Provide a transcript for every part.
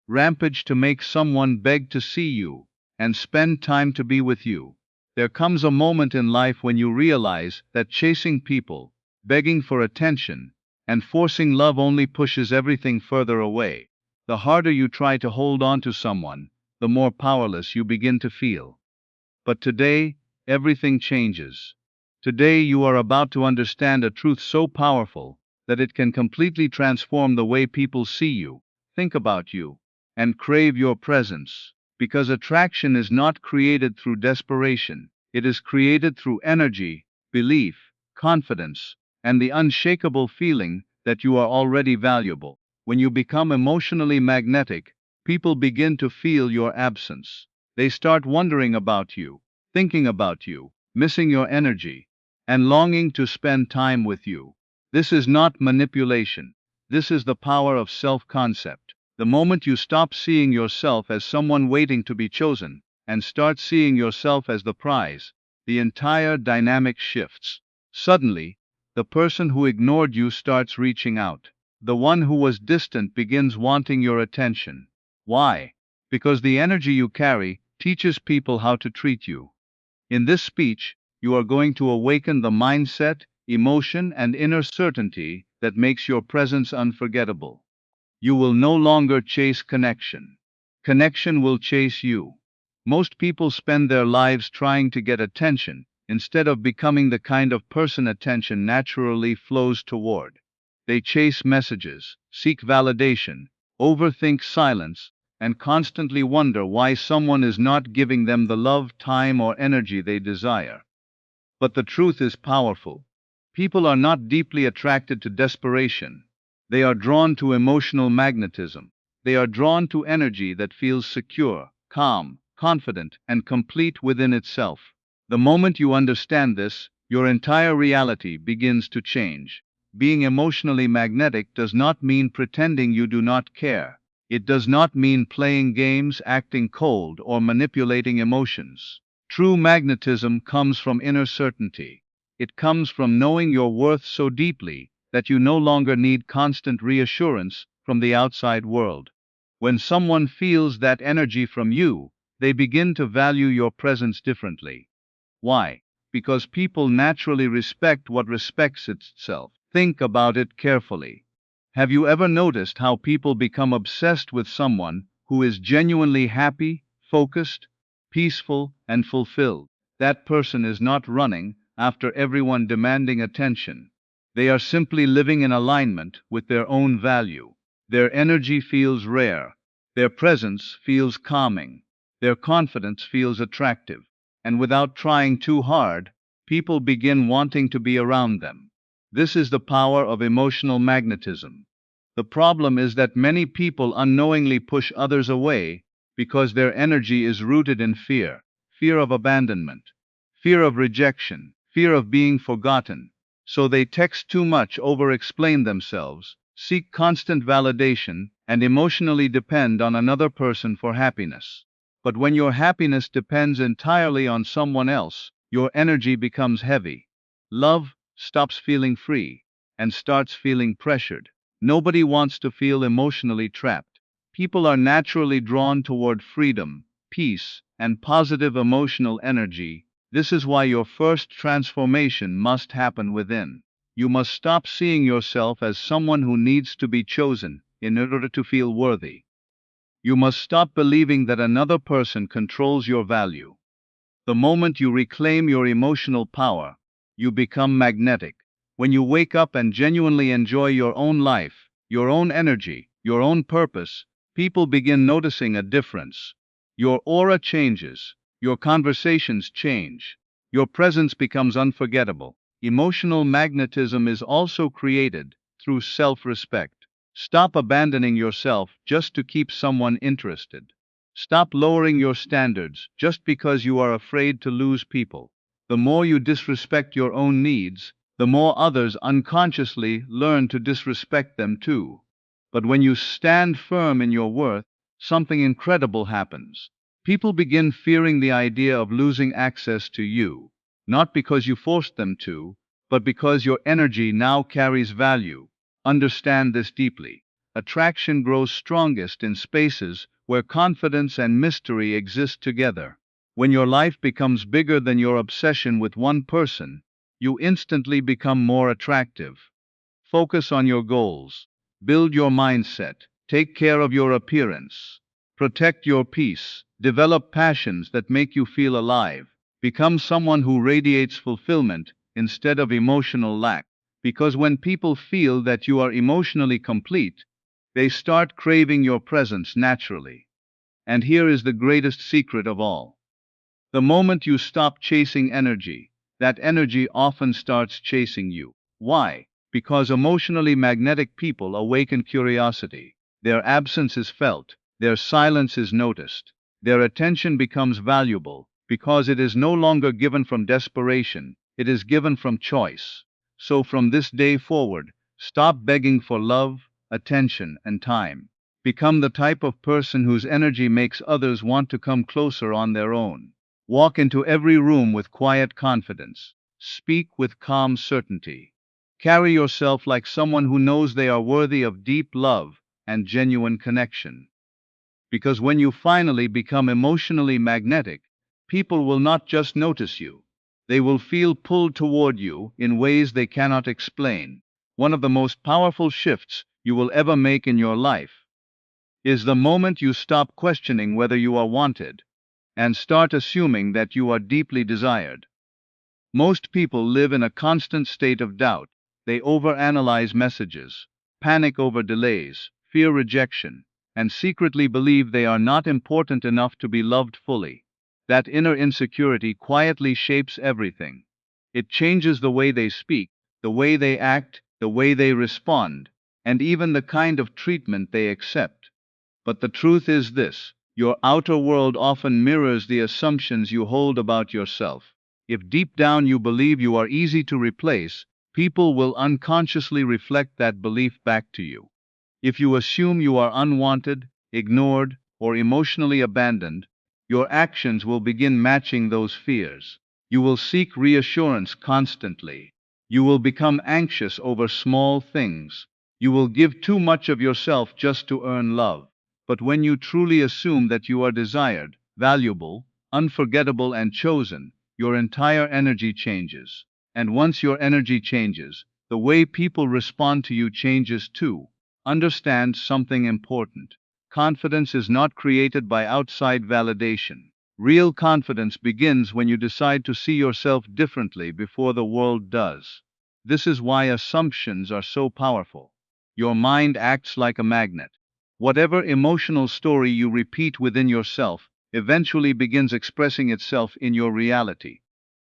Rampage to make someone beg to see you and spend time to be with you. There comes a moment in life when you realize that chasing people, begging for attention, and forcing love only pushes everything further away. The harder you try to hold on to someone, the more powerless you begin to feel. But today, everything changes. Today you are about to understand a truth so powerful that it can completely transform the way people see you, think about you, and crave your presence. Because attraction is not created through desperation, it is created through energy, belief, confidence, and the unshakable feeling that you are already valuable. When you become emotionally magnetic, people begin to feel your absence. They start wondering about you, thinking about you, missing your energy, and longing to spend time with you. This is not manipulation. This is the power of self-concept. The moment you stop seeing yourself as someone waiting to be chosen, and start seeing yourself as the prize, the entire dynamic shifts. Suddenly, the person who ignored you starts reaching out. The one who was distant begins wanting your attention. Why? Because the energy you carry teaches people how to treat you. In this speech, you are going to awaken the mindset, emotion, and inner certainty that makes your presence unforgettable. You will no longer chase connection. Connection will chase you. Most people spend their lives trying to get attention, instead of becoming the kind of person attention naturally flows toward. They chase messages, seek validation, overthink silence, and constantly wonder why someone is not giving them the love, time, or energy they desire. But the truth is powerful. People are not deeply attracted to desperation. They are drawn to emotional magnetism. They are drawn to energy that feels secure, calm, confident, and complete within itself. The moment you understand this, your entire reality begins to change. Being emotionally magnetic does not mean pretending you do not care. It does not mean playing games, acting cold, or manipulating emotions. True magnetism comes from inner certainty. It comes from knowing your worth so deeply that you no longer need constant reassurance from the outside world. When someone feels that energy from you, they begin to value your presence differently. Why? Because people naturally respect what respects itself. Think about it carefully. Have you ever noticed how people become obsessed with someone who is genuinely happy, focused, peaceful, and fulfilled? That person is not running after everyone demanding attention. They are simply living in alignment with their own value. Their energy feels rare. Their presence feels calming. Their confidence feels attractive. And without trying too hard, people begin wanting to be around them. This is the power of emotional magnetism. The problem is that many people unknowingly push others away because their energy is rooted in fear, fear of abandonment, fear of rejection, fear of being forgotten. So they text too much, over-explain themselves, seek constant validation, and emotionally depend on another person for happiness. But when your happiness depends entirely on someone else, your energy becomes heavy. Love stops feeling free and starts feeling pressured. Nobody wants to feel emotionally trapped. People are naturally drawn toward freedom, peace, and positive emotional energy. This is why your first transformation must happen within. You must stop seeing yourself as someone who needs to be chosen in order to feel worthy. You must stop believing that another person controls your value. The moment you reclaim your emotional power, you become magnetic. When you wake up and genuinely enjoy your own life, your own energy, your own purpose, people begin noticing a difference. Your aura changes, your conversations change, your presence becomes unforgettable. Emotional magnetism is also created through self-respect. Stop abandoning yourself just to keep someone interested. Stop lowering your standards just because you are afraid to lose people. The more you disrespect your own needs, the more others unconsciously learn to disrespect them too. But when you stand firm in your worth, something incredible happens. People begin fearing the idea of losing access to you, not because you forced them to, but because your energy now carries value. Understand this deeply. attraction grows strongest in spaces where confidence and mystery exist together. When your life becomes bigger than your obsession with one person, you instantly become more attractive. Focus on your goals. Build your mindset. Take care of your appearance. Protect your peace. Develop passions that make you feel alive. Become someone who radiates fulfillment instead of emotional lack. Because when people feel that you are emotionally complete, they start craving your presence naturally. And here is the greatest secret of all. The moment you stop chasing energy, that energy often starts chasing you. Why? Because emotionally magnetic people awaken curiosity. Their absence is felt, their silence is noticed, their attention becomes valuable because it is no longer given from desperation, it is given from choice. So from this day forward, stop begging for love, attention, and time. Become the type of person whose energy makes others want to come closer on their own. Walk into every room with quiet confidence. Speak with calm certainty. Carry yourself like someone who knows they are worthy of deep love and genuine connection. Because when you finally become emotionally magnetic, people will not just notice you. They will feel pulled toward you in ways they cannot explain. One of the most powerful shifts you will ever make in your life is the moment you stop questioning whether you are wanted and start assuming that you are deeply desired. Most people live in a constant state of doubt. They overanalyze messages, panic over delays, fear rejection, and secretly believe they are not important enough to be loved fully. That inner insecurity quietly shapes everything. It changes the way they speak, the way they act, the way they respond, and even the kind of treatment they accept. But the truth is this: your outer world often mirrors the assumptions you hold about yourself. If deep down you believe you are easy to replace, people will unconsciously reflect that belief back to you. If you assume you are unwanted, ignored, or emotionally abandoned, your actions will begin matching those fears. You will seek reassurance constantly. You will become anxious over small things. You will give too much of yourself just to earn love. But when you truly assume that you are desired, valuable, unforgettable, and chosen, your entire energy changes. And once your energy changes, the way people respond to you changes too. Understand something important. Confidence is not created by outside validation. Real confidence begins when you decide to see yourself differently before the world does. This is why assumptions are so powerful. Your mind acts like a magnet. Whatever emotional story you repeat within yourself eventually begins expressing itself in your reality.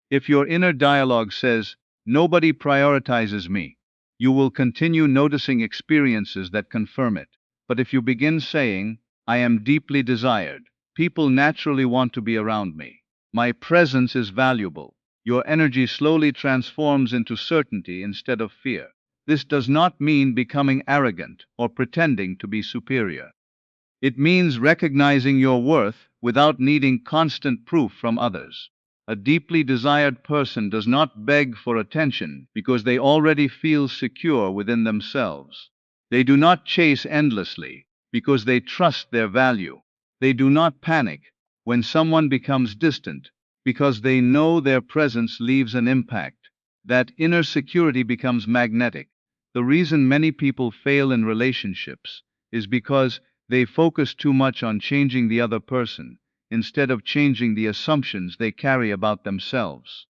If your inner dialogue says, "Nobody prioritizes me," you will continue noticing experiences that confirm it. But if you begin saying, "I am deeply desired, people naturally want to be around me, my presence is valuable," your energy slowly transforms into certainty instead of fear. This does not mean becoming arrogant or pretending to be superior. It means recognizing your worth without needing constant proof from others. A deeply desired person does not beg for attention because they already feel secure within themselves. They do not chase endlessly because they trust their value. They do not panic when someone becomes distant because they know their presence leaves an impact. That inner security becomes magnetic. The reason many people fail in relationships is because they focus too much on changing the other person instead of changing the assumptions they carry about themselves.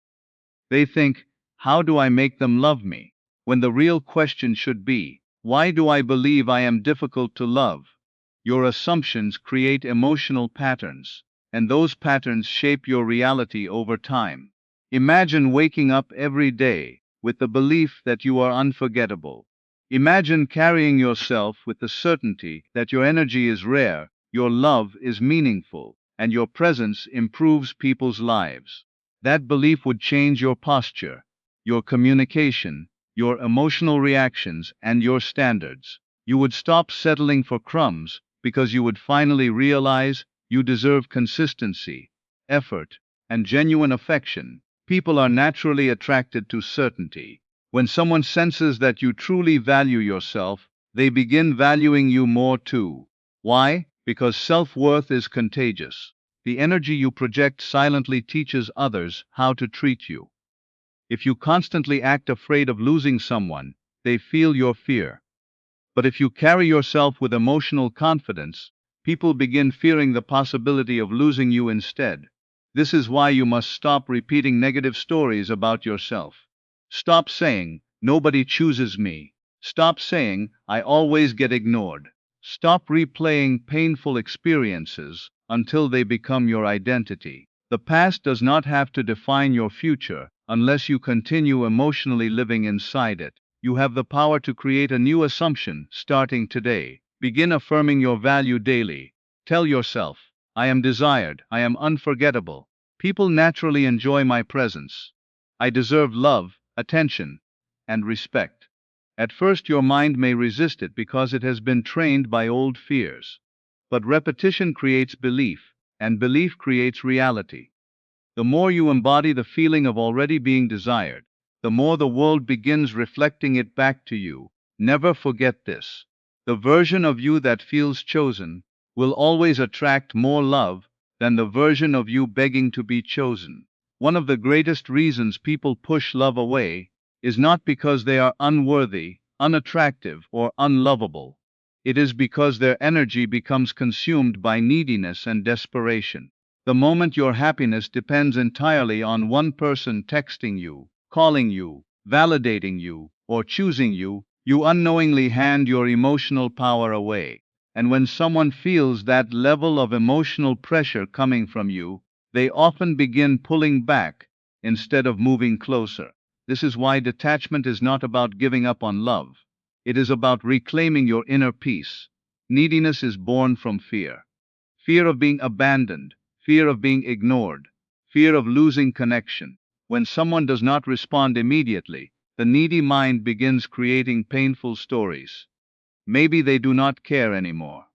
They think, "How do I make them love me?" when the real question should be, "Why do I believe I am difficult to love?" Your assumptions create emotional patterns, and those patterns shape your reality over time. Imagine waking up every day with the belief that you are unforgettable. Imagine carrying yourself with the certainty that your energy is rare, your love is meaningful, and your presence improves people's lives. That belief would change your posture, your communication, your emotional reactions, and your standards. You would stop settling for crumbs because you would finally realize you deserve consistency, effort, and genuine affection. People are naturally attracted to certainty. When someone senses that you truly value yourself, they begin valuing you more too. Why? Because self-worth is contagious. The energy you project silently teaches others how to treat you. If you constantly act afraid of losing someone, they feel your fear. But if you carry yourself with emotional confidence, people begin fearing the possibility of losing you instead. This is why you must stop repeating negative stories about yourself. Stop saying, "Nobody chooses me." Stop saying, "I always get ignored." Stop replaying painful experiences until they become your identity. The past does not have to define your future unless you continue emotionally living inside it. You have the power to create a new assumption starting today. Begin affirming your value daily. Tell yourself, "I am desired, I am unforgettable. People naturally enjoy my presence. I deserve love, attention, and respect." At first, your mind may resist it because it has been trained by old fears. But repetition creates belief, and belief creates reality. The more you embody the feeling of already being desired, the more the world begins reflecting it back to you. Never forget this. The version of you that feels chosen will always attract more love than the version of you begging to be chosen. One of the greatest reasons people push love away is not because they are unworthy, unattractive, or unlovable. It is because their energy becomes consumed by neediness and desperation. The moment your happiness depends entirely on one person texting you, calling you, validating you, or choosing you, you unknowingly hand your emotional power away. And when someone feels that level of emotional pressure coming from you, they often begin pulling back instead of moving closer. This is why detachment is not about giving up on love. It is about reclaiming your inner peace. Neediness is born from fear. Fear of being abandoned, fear of being ignored, fear of losing connection. When someone does not respond immediately, the needy mind begins creating painful stories. Maybe they do not care anymore.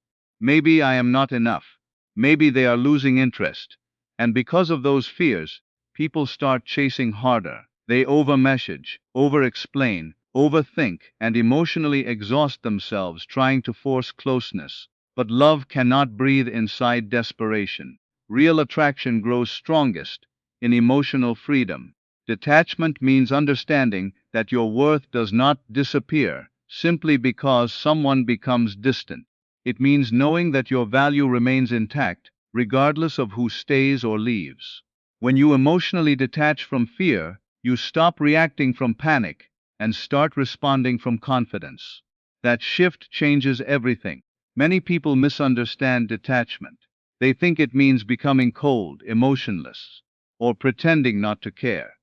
Maybe I am not enough. Maybe they are losing interest. And because of those fears, people start chasing harder. They over-message, over-explain, overthink, and emotionally exhaust themselves trying to force closeness. But love cannot breathe inside desperation. Real attraction grows strongest in emotional freedom. Detachment means understanding that your worth does not disappear simply because someone becomes distant. It means knowing that your value remains intact, regardless of who stays or leaves. When you emotionally detach from fear, you stop reacting from panic and start responding from confidence. That shift changes everything. Many people misunderstand detachment. They think it means becoming cold, emotionless, or pretending not to care.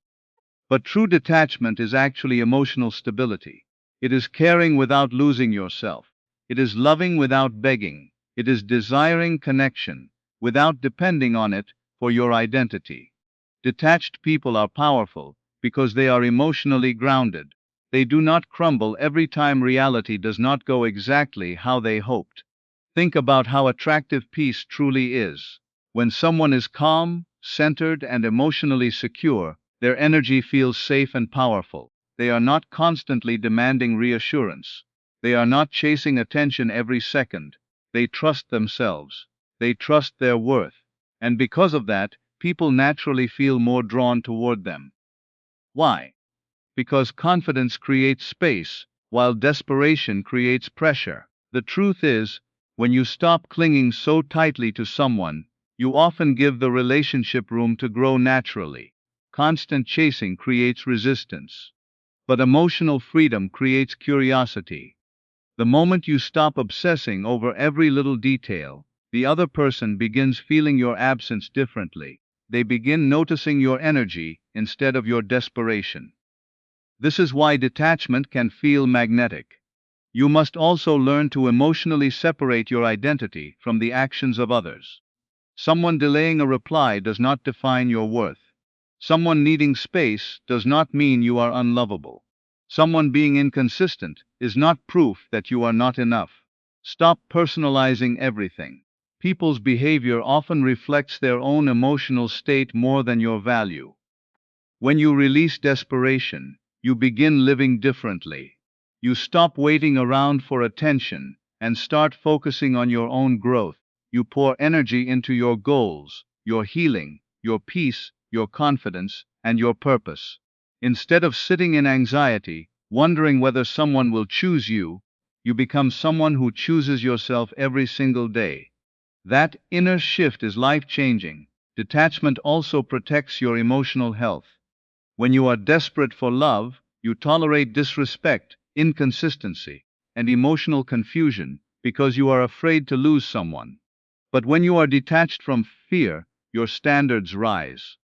But true detachment is actually emotional stability. It is caring without losing yourself. It is loving without begging. It is desiring connection without depending on it for your identity. Detached people are powerful because they are emotionally grounded. They do not crumble every time reality does not go exactly how they hoped. Think about how attractive peace truly is. When someone is calm, centered, and emotionally secure, their energy feels safe and powerful. They are not constantly demanding reassurance. They are not chasing attention every second. They trust themselves. They trust their worth. And because of that, people naturally feel more drawn toward them. Why? Because confidence creates space, while desperation creates pressure. The truth is, when you stop clinging so tightly to someone, you often give the relationship room to grow naturally. Constant chasing creates resistance, but emotional freedom creates curiosity. The moment you stop obsessing over every little detail, the other person begins feeling your absence differently. They begin noticing your energy instead of your desperation. This is why detachment can feel magnetic. You must also learn to emotionally separate your identity from the actions of others. Someone delaying a reply does not define your worth. Someone needing space does not mean you are unlovable. Someone being inconsistent is not proof that you are not enough. Stop personalizing everything. People's behavior often reflects their own emotional state more than your value. When you release desperation, you begin living differently. You stop waiting around for attention and start focusing on your own growth. You pour energy into your goals, your healing, your peace, your confidence, and your purpose. Instead of sitting in anxiety, wondering whether someone will choose you, you become someone who chooses yourself every single day. That inner shift is life-changing. Detachment also protects your emotional health. When you are desperate for love, you tolerate disrespect, inconsistency, and emotional confusion because you are afraid to lose someone. But when you are detached from fear, your standards rise.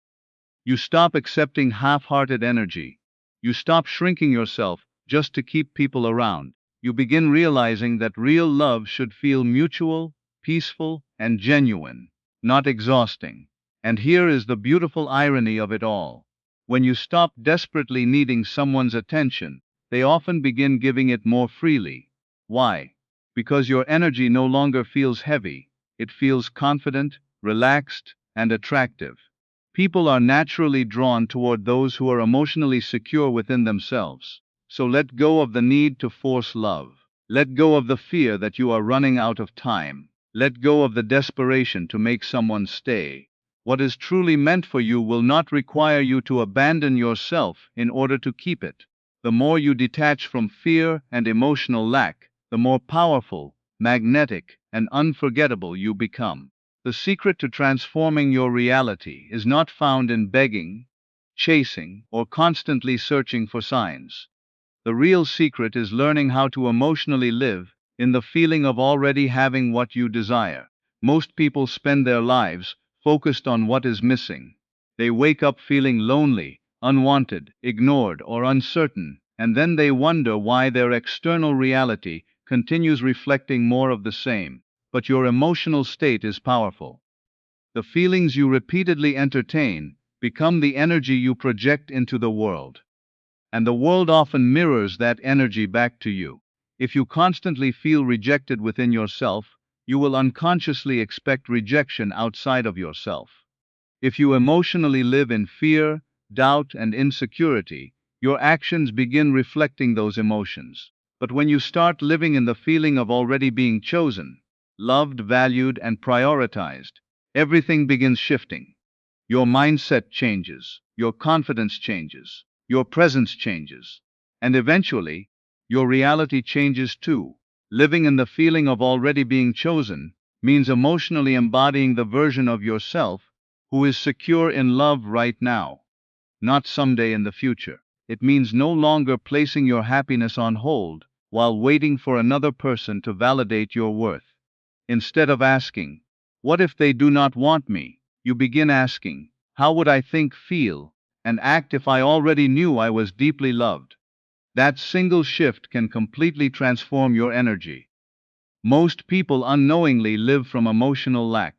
You stop accepting half-hearted energy. You stop shrinking yourself just to keep people around. You begin realizing that real love should feel mutual, peaceful, and genuine, not exhausting. And here is the beautiful irony of it all. When you stop desperately needing someone's attention, they often begin giving it more freely. Why? Because your energy no longer feels heavy. It feels confident, relaxed, and attractive. People are naturally drawn toward those who are emotionally secure within themselves. So let go of the need to force love. Let go of the fear that you are running out of time. Let go of the desperation to make someone stay. What is truly meant for you will not require you to abandon yourself in order to keep it. The more you detach from fear and emotional lack, the more powerful, magnetic, and unforgettable you become. The secret to transforming your reality is not found in begging, chasing, or constantly searching for signs. The real secret is learning how to emotionally live in the feeling of already having what you desire. Most people spend their lives focused on what is missing. They wake up feeling lonely, unwanted, ignored, or uncertain, and then they wonder why their external reality continues reflecting more of the same. But your emotional state is powerful. The feelings you repeatedly entertain become the energy you project into the world. And the world often mirrors that energy back to you. If you constantly feel rejected within yourself, you will unconsciously expect rejection outside of yourself. If you emotionally live in fear, doubt, and insecurity, your actions begin reflecting those emotions. But when you start living in the feeling of already being chosen, loved, valued, and prioritized, everything begins shifting. Your mindset changes, your confidence changes, your presence changes, and eventually, your reality changes too. Living in the feeling of already being chosen means emotionally embodying the version of yourself who is secure in love right now, not someday in the future. It means no longer placing your happiness on hold while waiting for another person to validate your worth. Instead of asking, "What if they do not want me?" you begin asking, "How would I think, feel, and act if I already knew I was deeply loved?" That single shift can completely transform your energy. Most people unknowingly live from emotional lack.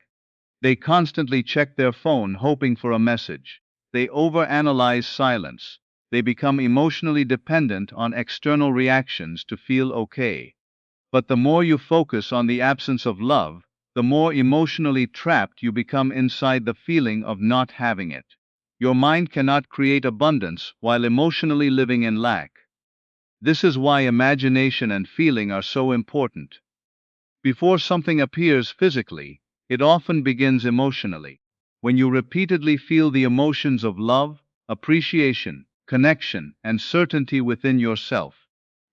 They constantly check their phone hoping for a message. They overanalyze silence. They become emotionally dependent on external reactions to feel okay. But the more you focus on the absence of love, the more emotionally trapped you become inside the feeling of not having it. Your mind cannot create abundance while emotionally living in lack. This is why imagination and feeling are so important. Before something appears physically, it often begins emotionally. When you repeatedly feel the emotions of love, appreciation, connection, and certainty within yourself,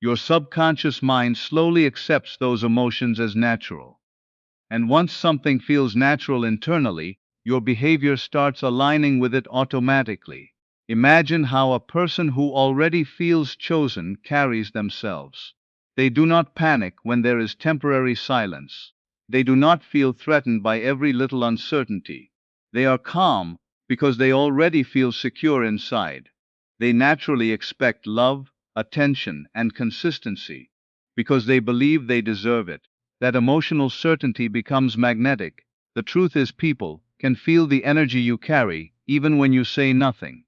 your subconscious mind slowly accepts those emotions as natural. And once something feels natural internally, your behavior starts aligning with it automatically. Imagine how a person who already feels chosen carries themselves. They do not panic when there is temporary silence. They do not feel threatened by every little uncertainty. They are calm because they already feel secure inside. They naturally expect love, attention, and consistency because they believe they deserve it. That emotional certainty becomes magnetic. The truth is, people can feel the energy you carry even when you say nothing.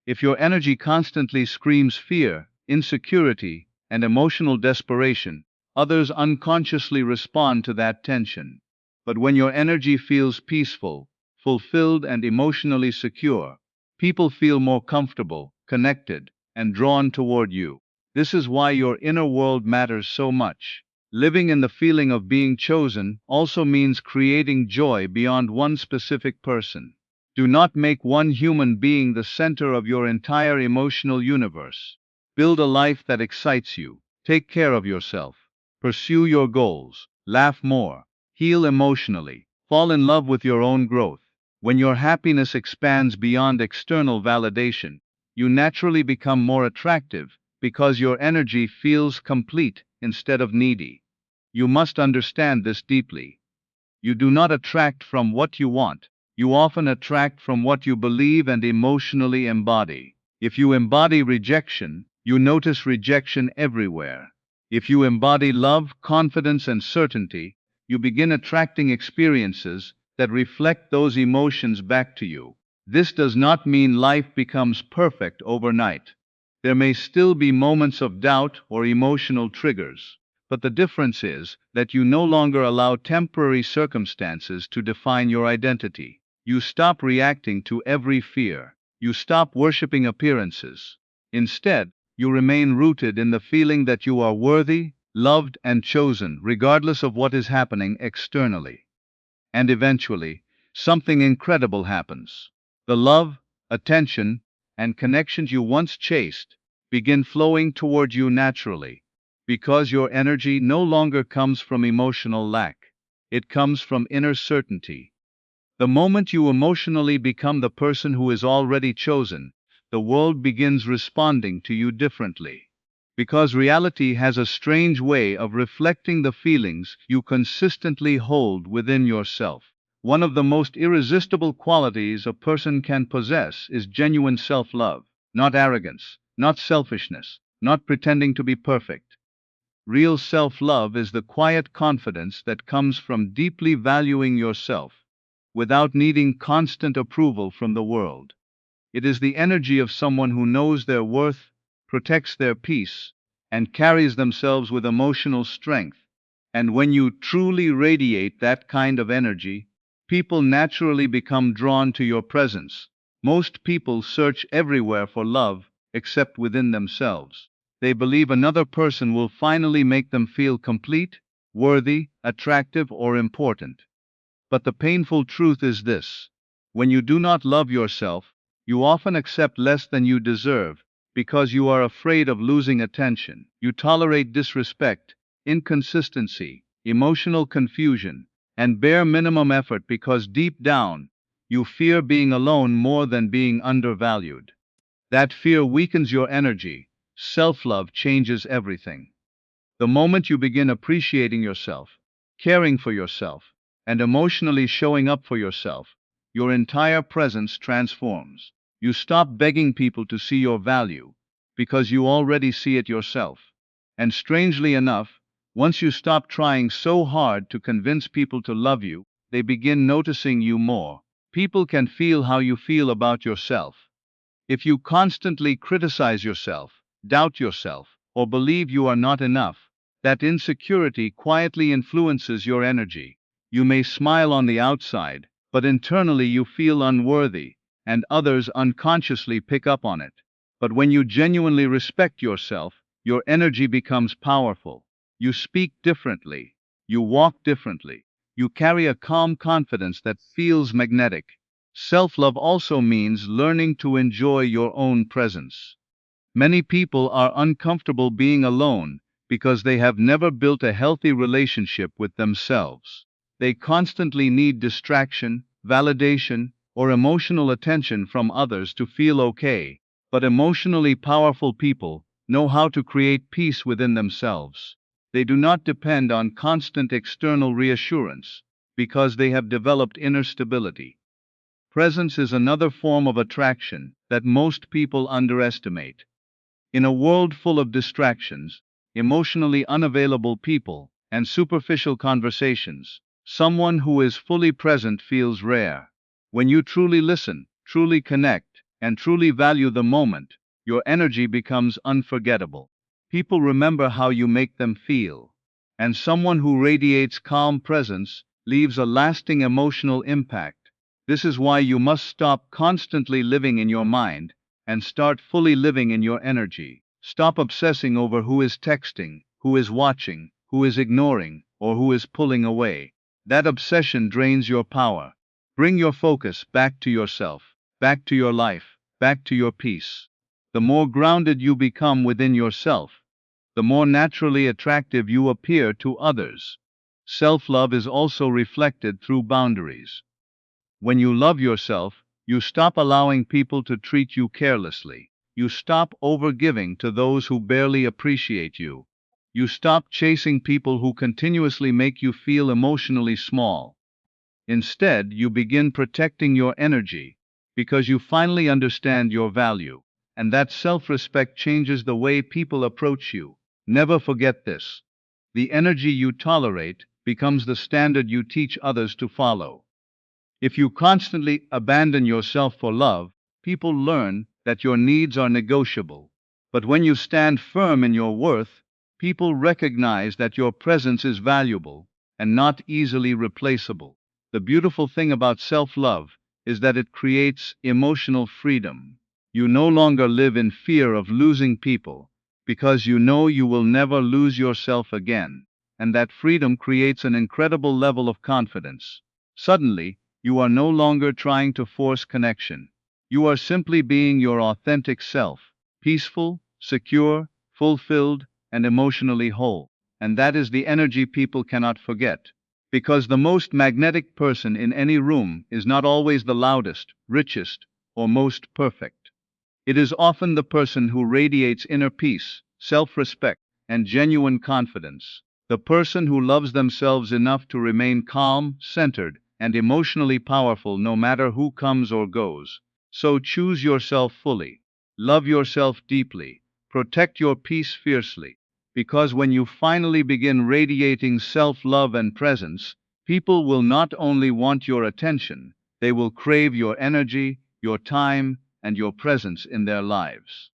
If your energy constantly screams fear, insecurity, and emotional desperation, others unconsciously respond to that tension. But when your energy feels peaceful, fulfilled, and emotionally secure, people feel more comfortable, connected, and drawn toward you. This is why your inner world matters so much. Living in the feeling of being chosen also means creating joy beyond one specific person. Do not make one human being the center of your entire emotional universe. Build a life that excites you. Take care of yourself. Pursue your goals. Laugh more. Heal emotionally. Fall in love with your own growth. When your happiness expands beyond external validation, you naturally become more attractive because your energy feels complete instead of needy. You must understand this deeply. You do not attract from what you want. You often attract from what you believe and emotionally embody. If you embody rejection, you notice rejection everywhere. If you embody love, confidence, and certainty, you begin attracting experiences that reflect those emotions back to you. This does not mean life becomes perfect overnight. There may still be moments of doubt or emotional triggers. But the difference is that you no longer allow temporary circumstances to define your identity. You stop reacting to every fear. You stop worshiping appearances. Instead, you remain rooted in the feeling that you are worthy, loved, and chosen, regardless of what is happening externally. And eventually, something incredible happens. The love, attention, and connections you once chased begin flowing toward you naturally, because your energy no longer comes from emotional lack. It comes from inner certainty. The moment you emotionally become the person who is already chosen, the world begins responding to you differently. Because reality has a strange way of reflecting the feelings you consistently hold within yourself. One of the most irresistible qualities a person can possess is genuine self-love, not arrogance, not selfishness, not pretending to be perfect. Real self-love is the quiet confidence that comes from deeply valuing yourself, without needing constant approval from the world. It is the energy of someone who knows their worth, protects their peace, and carries themselves with emotional strength. And when you truly radiate that kind of energy, people naturally become drawn to your presence. Most people search everywhere for love, except within themselves. They believe another person will finally make them feel complete, worthy, attractive, or important. But the painful truth is this: when you do not love yourself, you often accept less than you deserve, because you are afraid of losing attention. You tolerate disrespect, inconsistency, emotional confusion, and bare minimum effort because deep down, you fear being alone more than being undervalued. That fear weakens your energy. Self-love changes everything. The moment you begin appreciating yourself, caring for yourself, and emotionally showing up for yourself, your entire presence transforms. You stop begging people to see your value, because you already see it yourself. And strangely enough, once you stop trying so hard to convince people to love you, they begin noticing you more. People can feel how you feel about yourself. If you constantly criticize yourself, doubt yourself, or believe you are not enough, that insecurity quietly influences your energy. You may smile on the outside, but internally you feel unworthy, and others unconsciously pick up on it. But when you genuinely respect yourself, your energy becomes powerful. You speak differently. You walk differently. You carry a calm confidence that feels magnetic. Self-love also means learning to enjoy your own presence. Many people are uncomfortable being alone because they have never built a healthy relationship with themselves. They constantly need distraction, validation, or emotional attention from others to feel okay. But emotionally powerful people know how to create peace within themselves. They do not depend on constant external reassurance because they have developed inner stability. Presence is another form of attraction that most people underestimate. In a world full of distractions, emotionally unavailable people, and superficial conversations, someone who is fully present feels rare. When you truly listen, truly connect, and truly value the moment, your energy becomes unforgettable. People remember how you make them feel. And someone who radiates calm presence leaves a lasting emotional impact. This is why you must stop constantly living in your mind and start fully living in your energy. Stop obsessing over who is texting, who is watching, who is ignoring, or who is pulling away. That obsession drains your power. Bring your focus back to yourself, back to your life, back to your peace. The more grounded you become within yourself, the more naturally attractive you appear to others. Self-love is also reflected through boundaries. When you love yourself, you stop allowing people to treat you carelessly. You stop overgiving to those who barely appreciate you. You stop chasing people who continuously make you feel emotionally small. Instead, you begin protecting your energy because you finally understand your value, and that self-respect changes the way people approach you. Never forget this. The energy you tolerate becomes the standard you teach others to follow. If you constantly abandon yourself for love, people learn that your needs are negotiable. But when you stand firm in your worth, people recognize that your presence is valuable and not easily replaceable. The beautiful thing about self-love is that it creates emotional freedom. You no longer live in fear of losing people because you know you will never lose yourself again. And that freedom creates an incredible level of confidence. Suddenly, you are no longer trying to force connection. You are simply being your authentic self, peaceful, secure, fulfilled, and emotionally whole. And that is the energy people cannot forget. Because the most magnetic person in any room is not always the loudest, richest, or most perfect. It is often the person who radiates inner peace, self-respect, and genuine confidence. The person who loves themselves enough to remain calm, centered, and emotionally powerful no matter who comes or goes. So choose yourself fully. Love yourself deeply. Protect your peace fiercely. Because when you finally begin radiating self-love and presence, people will not only want your attention, they will crave your energy, your time, and your presence in their lives.